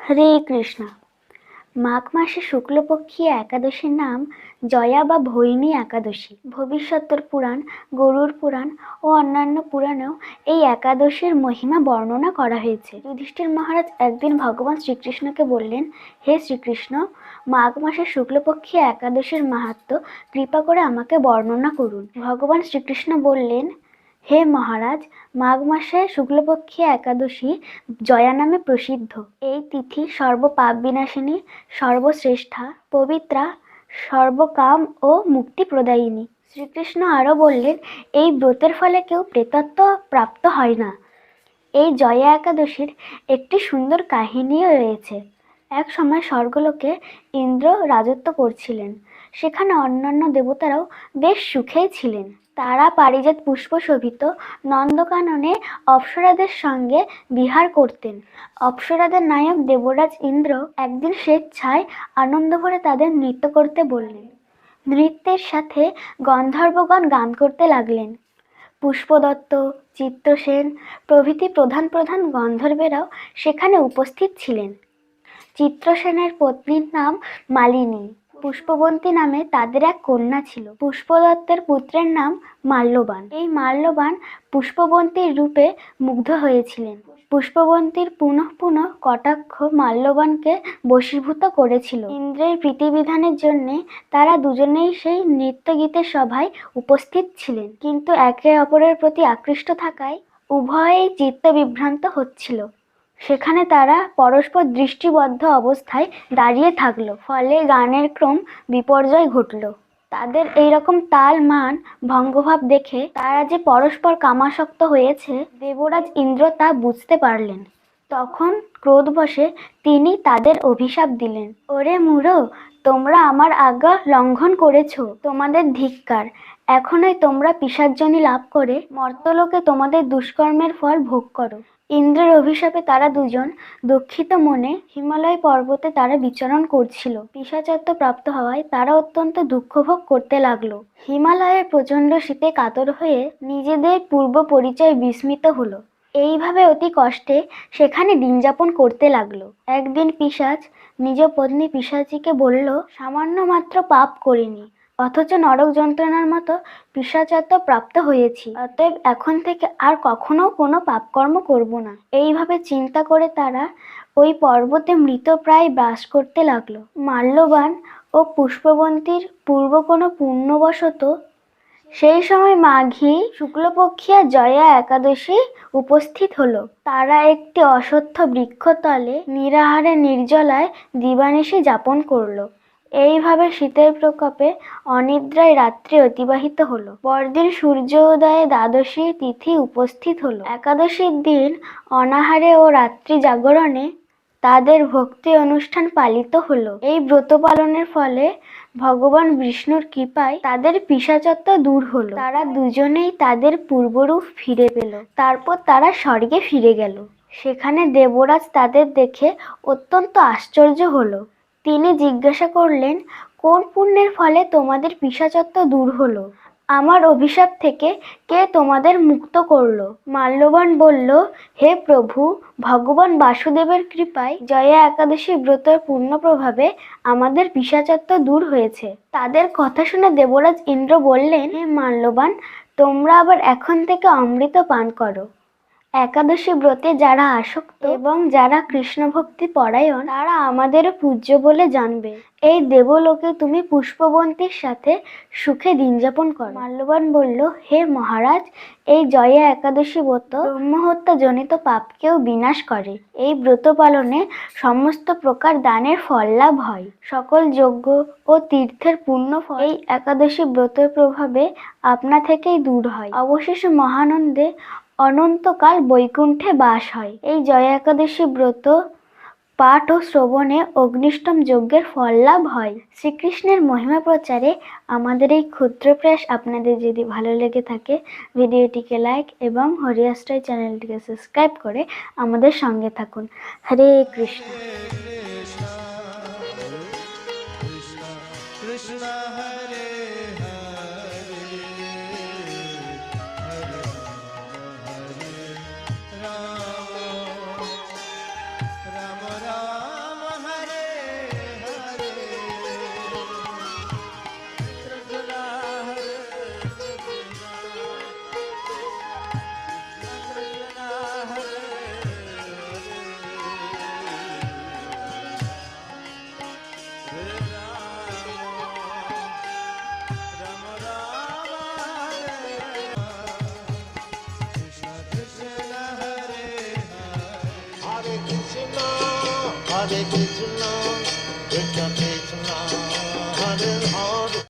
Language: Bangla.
হরে কৃষ্ণ। মাঘ মাসে শুক্লপক্ষী একাদশীর নাম জয়া বা ভৈনী একাদশী। ভবিষ্যতের পুরাণ, গরুড় পুরাণ ও অন্যান্য পুরাণেও এই একাদশীর মহিমা বর্ণনা করা হয়েছে। যুধিষ্ঠির মহারাজ একদিন ভগবান শ্রীকৃষ্ণকে বললেন, হে শ্রীকৃষ্ণ, মাঘ মাসে শুক্লপক্ষী একাদশীর মাহাত্ম্য কৃপা করে আমাকে বর্ণনা করুন। ভগবান শ্রীকৃষ্ণ বললেন, হে মহারাজ, মাঘ মাসে শুক্লপক্ষী একাদশী জয়া নামে প্রসিদ্ধ। এই তিথি সর্বপাপ বিনাশিনী, সর্বশ্রেষ্ঠা, পবিত্রা, সর্বকাম ও মুক্তি প্রদায়িনী। শ্রীকৃষ্ণ আরও বললেন, এই ব্রতের ফলে কেউ প্রেতত্ব প্রাপ্ত হয় না। এই জয়া একাদশীর একটি সুন্দর কাহিনীও রয়েছে। এক সময় স্বর্গলোকে ইন্দ্র রাজত্ব করছিলেন। সেখানে অন্যান্য দেবতারাও বেশ সুখেই ছিলেন। তারা পারিজাত পুষ্প শোভিত নন্দকাননে অপ্সরাদের সঙ্গে বিহার করতেন। অপ্সরাদের নায়ক দেবরাজ ইন্দ্র একদিন স্বেচ্ছায় আনন্দ ভরে তাদের নৃত্য করতে বললেন। নৃত্যের সাথে গন্ধর্বগণ গান করতে লাগলেন। পুষ্পদত্ত, চিত্রসেন প্রভৃতি প্রধান প্রধান গন্ধর্বেরাও সেখানে উপস্থিত ছিলেন। চিত্রসেনের পত্নীর নাম মালিনী। পুষ্পবন্তী নামে তাদের এক কন্যা ছিল। পুষ্পদত্তের পুত্রের নাম মাল্যবান। এই মাল্যবান পুষ্পবন্তীর রূপে মুগ্ধ হয়েছিলেন। পুষ্পবন্তীর পুনঃ পুনঃ কটাক্ষ মাল্যবানকে বশীভূত করেছিল। ইন্দ্রের প্রীতিবিধানের জন্যে তারা দুজনেই সেই নৃত্যগীতের সভায় উপস্থিত ছিলেন, কিন্তু একে অপরের প্রতি আকৃষ্ট থাকায় উভয়েই চিত্তবিভ্রান্ত হচ্ছিল। সেখানে তারা পরস্পর দৃষ্টিবদ্ধ অবস্থায় দাঁড়িয়ে থাকলো। ফলে গানের ক্রম বিপর্যয় ঘটল। তাদের এইরকম তাল মান ভঙ্গভাব দেখে তারা যে পরস্পর কামাসক্ত হয়েছে, দেবরাজ ইন্দ্র তা বুঝতে পারলেন। তখন ক্রোধবশে তিনি তাদের অভিশাপ দিলেন, ওরে মূঢ়, তোমরা আমার আজ্ঞা লঙ্ঘন করেছ, তোমাদের ধিক্কার। এখনই তোমরা পিশাচযোনি লাভ করে মর্তলোকে তোমাদের দুষ্কর্মের ফল ভোগ করো। ইন্দ্রের অভিশাপে তারা দুজন দুঃখিত মনে হিমালয় পর্বতে তারা বিচরণ করছিল। পিশাচত্ব প্রাপ্ত হওয়ায় তারা অত্যন্ত দুঃখ ভোগ করতে লাগলো। হিমালয়ের প্রচণ্ড শীতে কাতর হয়ে নিজেদের পূর্ব পরিচয় বিস্মৃত হলো। এইভাবে অতি কষ্টে সেখানে দিন যাপন করতে লাগলো। একদিন পিশাচ নিজ পত্নী পিশাচীকে বলল, সামান্য মাত্র পাপ করিনি, অথচ নরক যন্ত্রণার মতো পিশাচত্ব প্রাপ্ত হয়েছি। অতএব এখন থেকে আর কখনো কোনো পাপকর্ম করব না। এইভাবে চিন্তা করে তারা ওই পর্বতে মৃতপ্রায় বাস করতে লাগলো। মাল্যবান ও পুষ্পবন্তীর পূর্ব কোনো পুণ্যবশত সেই সময় মাঘী শুক্লপক্ষিয়া জয়া একাদশী উপস্থিত হলো। তারা একটি অশ্বত্থ বৃক্ষতলে নিরাহারে নির্জলায় দিবানিশি যাপন করলো। এইভাবে শীতের প্রকোপে অনিদ্রায় রাত্রি অতিবাহিত হলো। পরদিন সূর্যোদয়ে দ্বাদশী তিথি উপস্থিত হলো। একাদশীর দিন অনাহারে ও রাত্রি জাগরণে তাদের ভক্তি অনুষ্ঠান পালিত হলো। এই ব্রত পালনের ফলে ভগবান বিষ্ণুর কৃপায় তাদের পিশাচত্ব দূর হলো। তারা দুজনেই তাদের পূর্বরূপ ফিরে পেল। তারপর তারা স্বর্গে ফিরে গেল। সেখানে দেবরাজ তাদের দেখে অত্যন্ত আশ্চর্য হলো। তিনি জিজ্ঞাসা করলেন, কোন পুণ্যের ফলে তোমাদের পিশাচত্ব দূর হলো? আমার অভিশাপ থেকে কে তোমাদের মুক্ত করলো? মাল্যবান বলল, হে প্রভু, ভগবান বাসুদেবের কৃপায় জয়া একাদশী ব্রতের পূর্ণ প্রভাবে আমাদের পিশাচত্ব দূর হয়েছে। তাদের কথা শুনে দেবরাজ ইন্দ্র বললেন, হে মাল্যবান, তোমরা আবার এখন থেকে অমৃত পান করো। একাদশী ব্রতে যারা আসক্ত এবং যারা কৃষ্ণ ভক্তি পরায়ণ তারা আমাদেরও পূজ্য বলে জানবে। এই দেবলোকে তুমি পুষ্পবন্তীর সাথে সুখে দিন যাপন করো। মাল্যবান বলল, হে মহারাজ, এই জয়া একাদশী ব্রত ব্রহ্মহত্যা জনিত পাপকেও বিনাশ করে। এই ব্রত পালনে সমস্ত প্রকার দানের ফল লাভ হয়। সকল যজ্ঞ ও তীর্থের পূর্ণ ফল এই একাদশী ব্রতের প্রভাবে আপনা থেকেই দূর হয়। অবশেষে মহানন্দে অনন্তকাল বৈকুণ্ঠে বাস হয়। এই জয়া একাদশী ব্রত পাঠ ও শ্রবণে অগ্নিষ্টম যজ্ঞের ফল লাভ হয়। শ্রীকৃষ্ণের মহিমা প্রচারে আমাদের এই ক্ষুদ্র প্রয়াস আপনাদের যদি ভালো লেগে থাকে, ভিডিওটিকে লাইক এবং হরিয়াষ্টয় চ্যানেলটিকে সাবস্ক্রাইব করে আমাদের সঙ্গে থাকুন। হরে কৃষ্ণ। কৃষ্ণ হরে Ram Ram Hare Krishna,